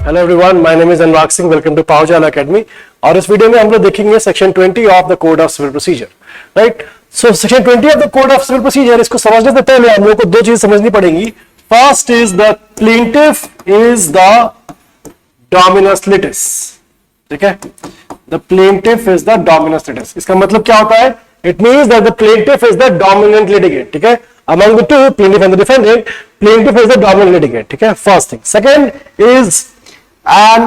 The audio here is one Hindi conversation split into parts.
Hello everyone, my name is Anurag Singh. Welcome to Powerjaal academy. और इस वीडियो में हम लोग देखेंगे section 20 of the code of civil procedure. Right, so section 20 of the code of civil procedure, इसको समझने से पहले हम लोग को दो चीजें समझनी पड़ेंगी। First is the plaintiff is the dominus litis. ठीक है, the plaintiff is the dominus litis. इसका मतलब क्या होता है? It means that the plaintiff is the dominant litigant. ठीक है, among the two, plaintiff and the defendant, plaintiff is the dominant litigant. ठीक है, first thing. Second is an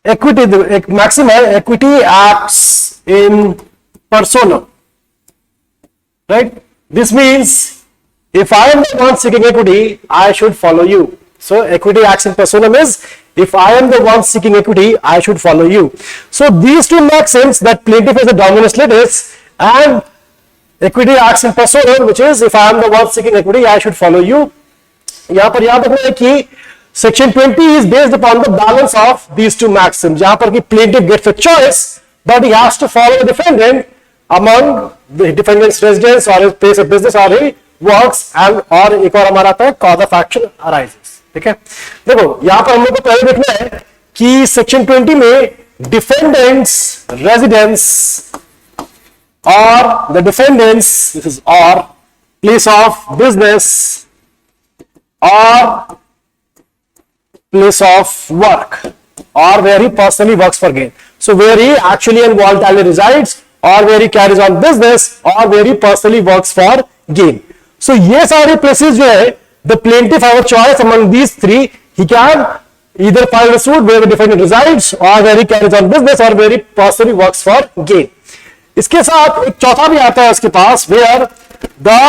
equity, एक maxim है, equity acts in personam. Right? This means if I am the one seeking equity, I should follow you. So equity acts in personam is if I am the one seeking equity, I should follow you. So these two maxims, that plaintiff is the dominus litis and equity acts in personam, which is if I am the one seeking equity, I should follow you. यहां पर याद रखना है कि section 20 is based upon the balance of these two maxims. जहां पर कि plaintiff gets a choice, but he has to follow the defendant among the defendant's residence or his place of business or he works, and और एक और हमारा आता है cause of action arises. ठीक है, देखो यहां पर हम लोग को पहले देखना है कि section 20 में defendant's residence or the defendant's, this is or place of business or place of work or where he personally works for gain. So where he actually and voluntarily resides or where he carries on business or where he personally works for gain. So ये सारे places जो है, the plaintiff have a choice among these three. He can either file a suit where the defendant resides or where he carries on business or where he personally works for gain. इसके साथ एक चौथा भी आता है उसके पास, where the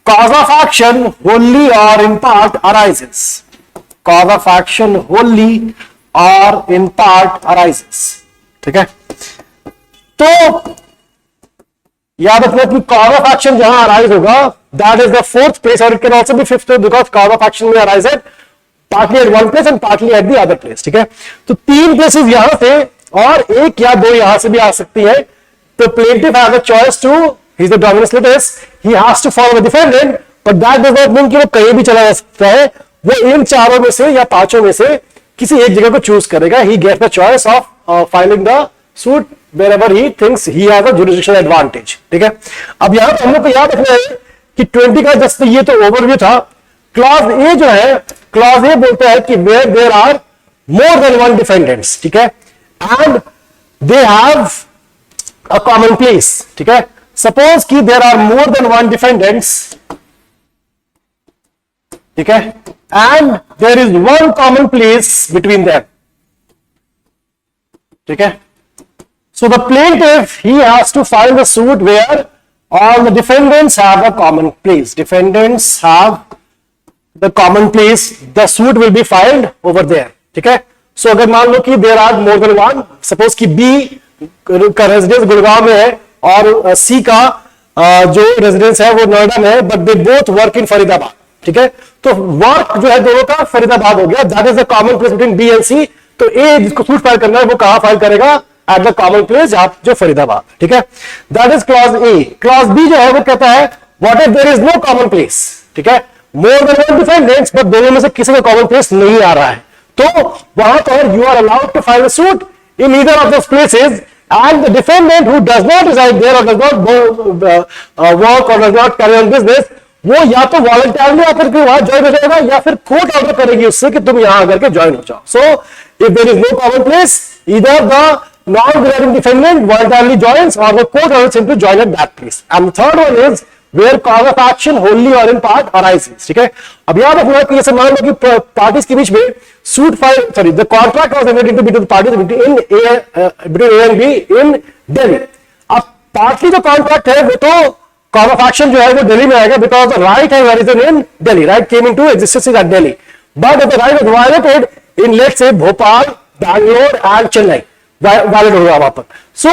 cause of action wholly or in part arises. Cause of action wholly or in part arises. ठीक है, तो याद रखना कि cause of action जहां arise होगा, that is the fourth place, or it can also be fifth because cause of action may arise at partly at one place and partly at the other place. ठीक है, तो तीन places यहां से और एक या दो यहां से भी आ सकती है. The plaintiff has a choice to, he's the dominus litis, he has to follow the defendant, but that does not mean कि वो कहीं भी चला जा सकता है. वो इन चारों में से या पांचों में से किसी एक जगह को चूज करेगा. He gets the choice of filing the suit wherever he thinks he has a jurisdictional advantage. ठीक है, अब यहां पर हम लोग को याद रखना है कि 20 का जस्ट ये तो ओवरव्यू था. क्लॉज ए जो है, क्लॉज ए बोलता है कि where there are more than one defendants, ठीक है, and they have a common place. ठीक है, सपोज कि there are more than one defendants, ठीक है, and there is one common place between them. ठीक है, so the plaintiff he has to file the suit where all the defendants have a common place. Defendants have the common place, the suit will be filed over there. ठीक है, सो अगर मान लो कि there are more than one, suppose कि बी का रेजिडेंस गुड़गांव में है और सी का जो रेजिडेंस है वो नोएडा में है, but they both work in Faridabad. ठीक है, तो वर्क जो है दोनों का फरीदाबाद हो गया. That is the common place between B and C. तो ए जिसको सूट फाइल करना है वो कहां फाइल करेगा? एट द कॉमन प्लेस जो फरीदाबाद. ठीक है, that is clause A. Clause B जो है वो कहता है what if there is no common place. ठीक है, more than one defendants, but दोनों में से किसी का कॉमन प्लेस नहीं आ रहा है, तो वहां पर you are allowed to file a suit in either of those places, and the defendant who does not reside there or does not work or does not carry on business, वो या तो वॉलंटरली आकर के वहां ज्वाइन हो जाएगा या फिर कोर्ट ऑर्डर करेगी उससे कि तुम यहां आकर के ज्वाइन हो जाओ. So if there is no common place, either the non-residing defendant voluntarily joins or the court orders him to join at that place. And the third one is where cause of action wholly or in part arises. ठीक है, अब याद रखना कि जैसे मान लो कि पार्टीज के बीच में suit file, sorry, the contract was entered into between the parties between A and be in Delhi. अब पार्टली जो कॉन्ट्रैक्ट है वो तो कॉज ऑफ एक्शन जो है वो दिल्ली में आएगा because the right has arisen in Delhi. Right came into existence at Delhi, but the right was violated in let's say Bhopal, Bangalore and Chennai. Violate होगा वहां पर. So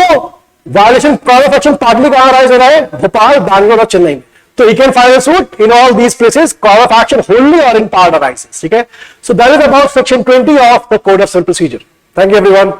violation cause of action partly कहां राइज हो रहा है? भोपाल, बैंगलोर और चेन्नई में. So he can file a suit in all these places. Cause of action wholly or in part arises. ठीक है, so that is about section 20 of the Code of Civil Procedure. Thank you everyone.